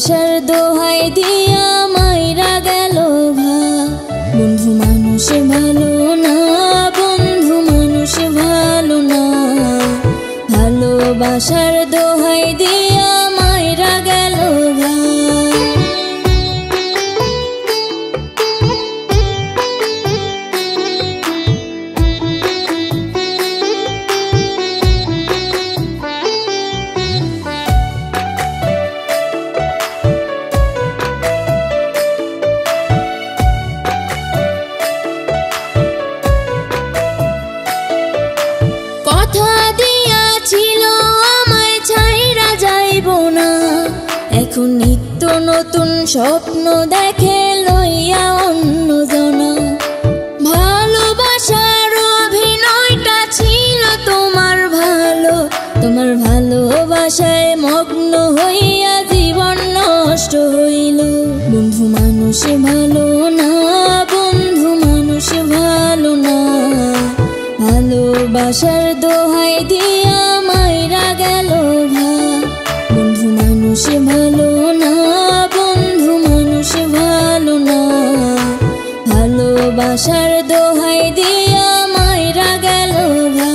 ভালোবাসার দোহাই দিয়া মাইরা গেল ভা। বন্ধু মানুষ ভালো না, বন্ধু মানুষ ভালো না, ভালোবাসার দোহাই দিয়া মাইরা গেল ভা। কথা দিয়াছিল আমায় ছাইরা যাইব না, এখন নিত্য নতুন স্বপ্ন দেখে লইয়া অন্যজনা। ভালোবাসার অভিনয়টা ছিল তোমার ভালো, তোমার ভালোবাসায় মগ্ন হইয়া জীবন নষ্ট হইল। বন্ধু মানুষ ভালো না, বন্ধু মানুষ ভালো না, ভালোবাসার দোহাই দিয়া মাইরা গেল ভা। বন্ধু মানুষ ভালো না, বন্ধু মানুষ ভালো না, ভালোবাসার দোহাই দিয়া মাইরা গেল ভা।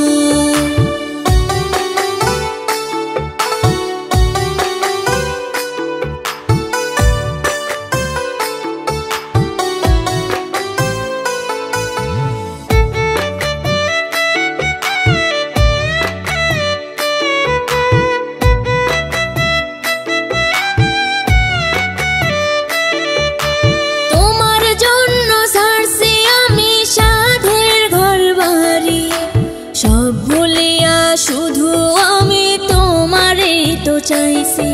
সব ভুলিয়া শুধু আমি তোমারই তো চাইছি,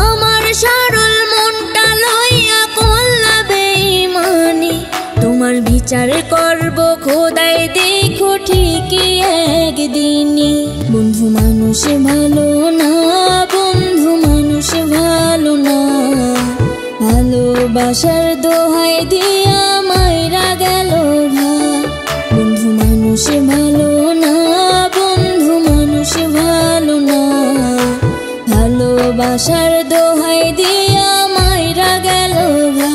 আমার সরল মনটা লইয়া করলা বেঈমানি। তোমার বিচার করব খোদাই দেখো ঠিকই একদিনই। বন্ধু মানুষ ভালো না, বন্ধু মানুষ ভালো না, ভালোবাসার দোহাই দিয়া মাইরা গেল ভা। বন্ধু মানুষ ভালো না, বন্ধু মানুষ ভালো না, ভালোবাসার দোহাই দিয়া মাইরা গেল ভা।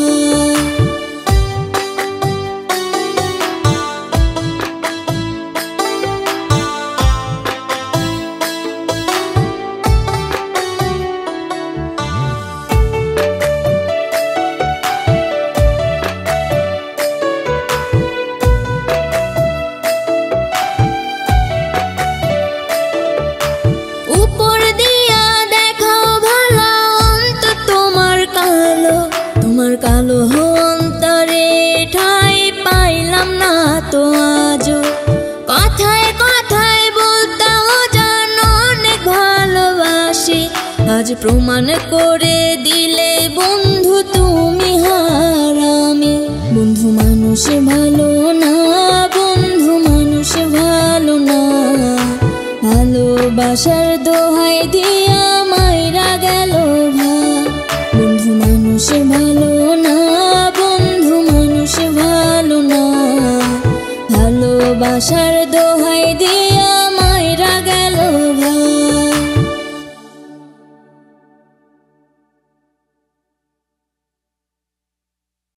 উপর দিয়া দেখাও ভালো অন্তর তোমার কালো, তোমার কালো অন্তরে ঠাই পাইলাম না তো আজও। কথায় কথায় বলতাও জানো অনেক ভালোবাসি, আজ প্রমাণ করে দিলে বন্ধু তুমি হারামি। বন্ধু মানুষ ভালো না, বন্ধু মানুষ ভালো না, ভালোবাসার দোহাই দিয়া মাইরা গেল ভা। বন্ধু মানুষ ভালো না, বন্ধু মানুষ ভালো না, ভালোবাসার দোহাই দিয়া